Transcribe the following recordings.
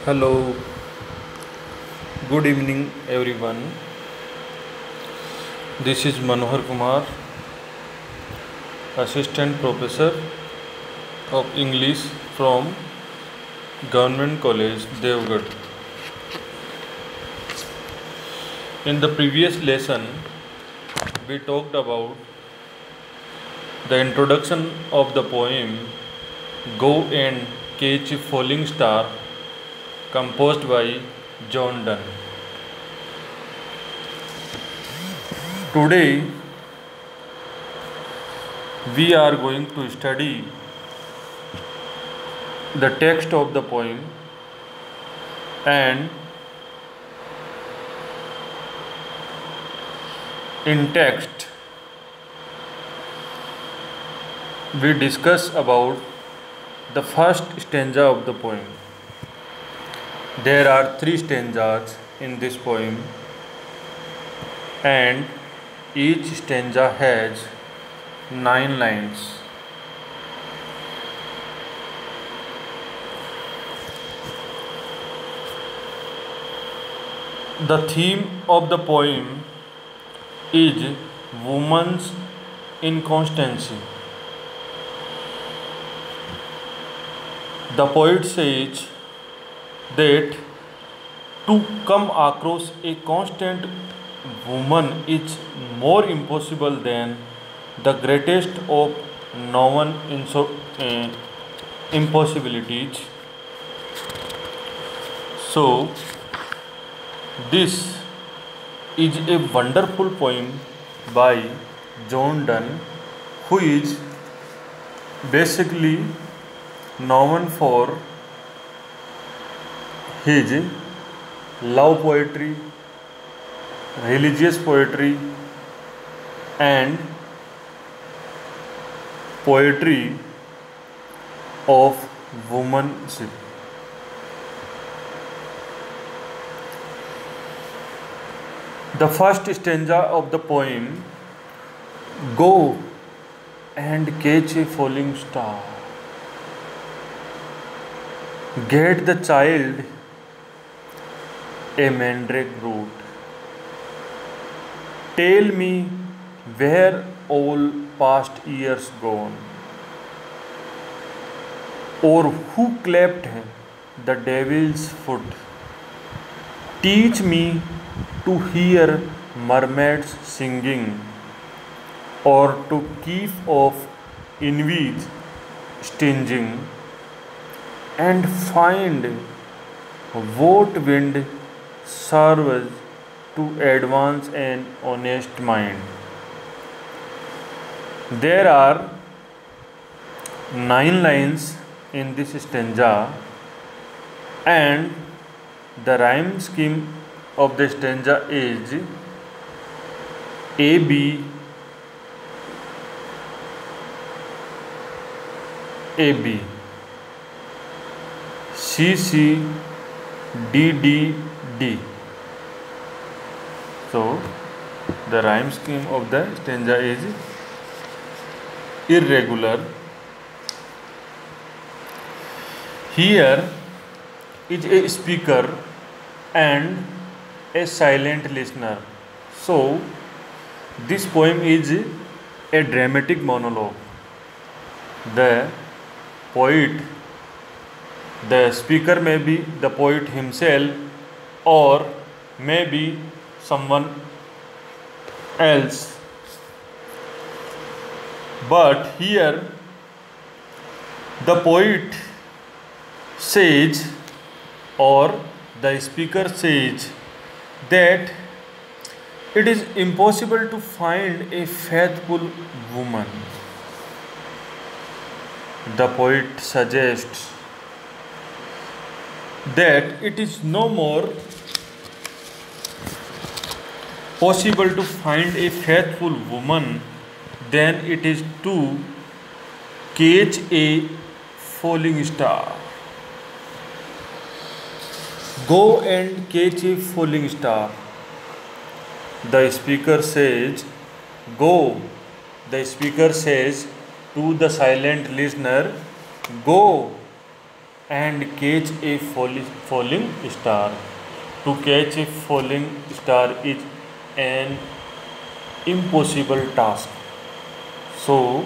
Hello, good evening everyone. This is Manohar Kumar, Assistant Professor of English from Government College, Devgarh. In the previous lesson, we talked about the introduction of the poem Go and Catch a Falling Star, composed by John Donne. Today, we are going to study the text of the poem, and in text we discuss about the first stanza of the poem. There are three stanzas in this poem, and each stanza has 9 lines. The theme of the poem is woman's inconstancy. The poet says that to come across a constant woman is more impossible than the greatest of known impossibilities. So, this is a wonderful poem by John Donne, who is basically known for his love poetry, religious poetry, and poetry of womanship. The first stanza of the poem, Go and catch a falling star. Get the child a mandrake root. Tell me where all past years gone, or who clapped the devil's foot. Teach me to hear mermaids singing, or to keep off envy's stinging, and find what wind serves to advance an honest mind. There are 9 lines in this stanza, and the rhyme scheme of the stanza is A B A B C C D D D. So the rhyme scheme of the stanza is irregular. Here is a speaker and a silent listener. So this poem is a dramatic monologue. The poet, the speaker may be the poet himself, or maybe someone else. But here the poet says, or the speaker says, that it is impossible to find a faithful woman. The poet suggests that it is no more possible to find a faithful woman than it is to catch a falling star. Go and catch a falling star. The speaker says, Go. The speaker says to the silent listener, Go and catch a falling star. To catch a falling star is an impossible task. So,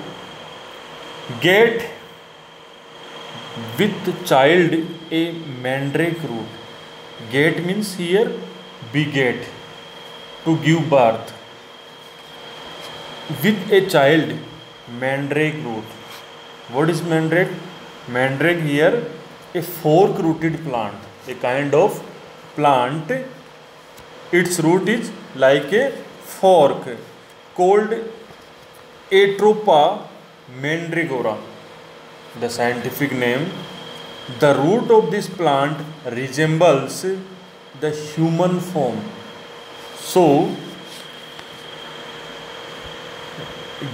get with child a mandrake root. Get means here beget, to give birth. With a child, mandrake root. What is mandrake? Mandrake here a fork rooted plant, a kind of plant. Its root is like a fork called Atropa mandragora, the scientific name. The root of this plant resembles the human form. So,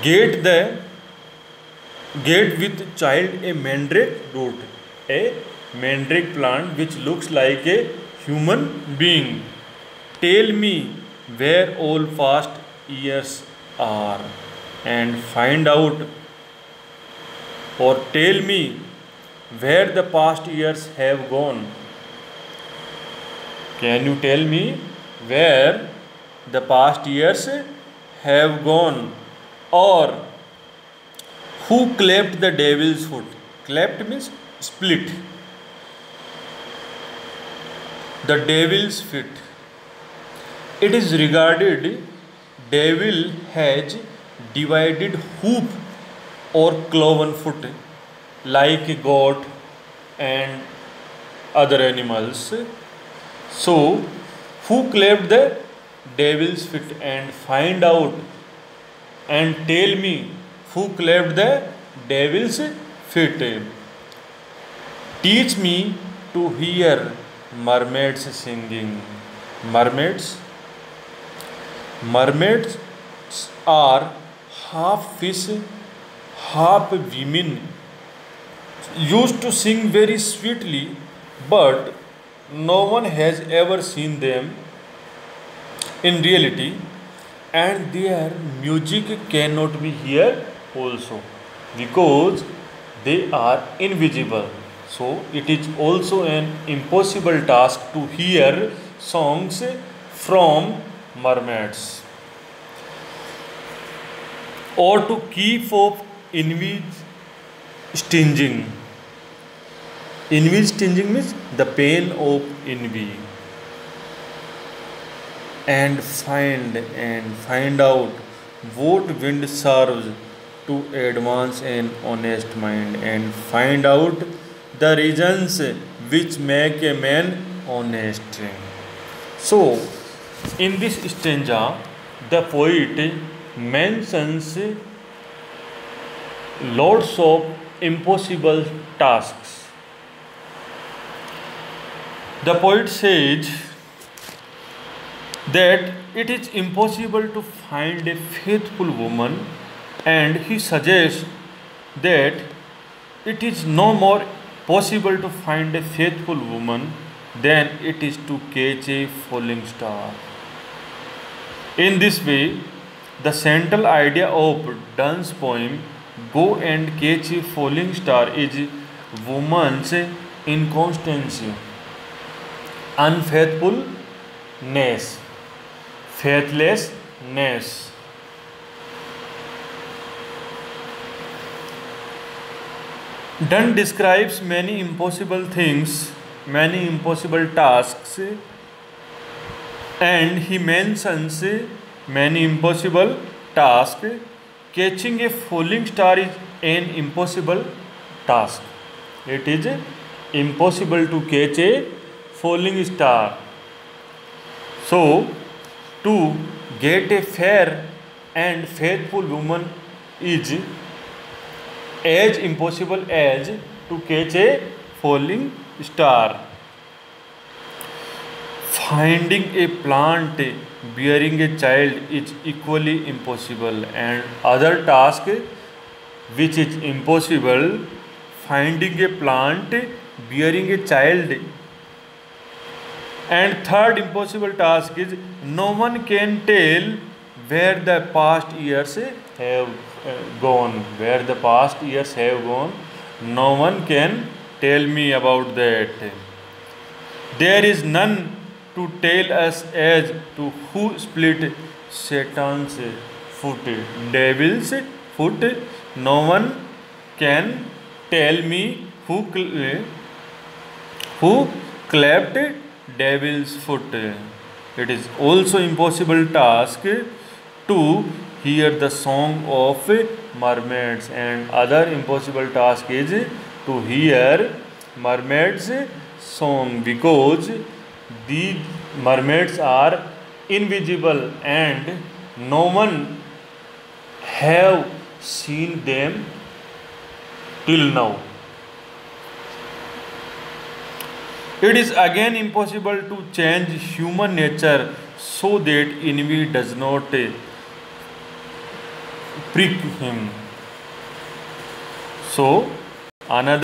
get the get with child a mandrake root, a mandrake plant which looks like a human being. Tell me where all past years are, and find out, or tell me where the past years have gone. Can you tell me where the past years have gone? Or who cleft the devil's foot? Cleft means split. The devil's foot. It is regarded devil has divided hoof or cloven foot like a goat and other animals. So, who cleft the devil's foot, and find out and tell me who cleft the devil's foot. Teach me to hear mermaids singing. Mermaids? Mermaids are half fish, half women, used to sing very sweetly, but no one has ever seen them in reality, and their music cannot be heard also because they are invisible. So, it is also an impossible task to hear songs from mermaids, or to keep up envy stinging. Envy stinging means the pain of envy. And find out what wind serves to advance an honest mind, and find out the reasons which make a man honest. So, in this stanza, the poet mentions lots of impossible tasks. The poet says that it is impossible to find a faithful woman, and he suggests that it is no more possible to find a faithful woman than it is to catch a falling star. In this way, the central idea of Donne's poem Go and Catch a Falling Star is woman's inconstancy, unfaithfulness, faithlessness. Donne describes many impossible things, many impossible tasks, and he mentions many impossible tasks. Catching a falling star is an impossible task. It is impossible to catch a falling star. So, to get a fair and faithful woman is as impossible as to catch a falling star. Finding a plant bearing a child is equally impossible, and other task which is impossible, finding a plant bearing a child. And third impossible task is no one can tell where the past years have gone. Where the past years have gone, no one can tell me about that. There is none to tell us as to who split Satan's foot, devil's foot. No one can tell me who clapped devil's foot. It is also impossible task to hear the song of mermaids, and other impossible task is to hear mermaids song, because these mermaids are invisible and no one have seen them till now. It is again impossible to change human nature so that envy does not prick him. So, another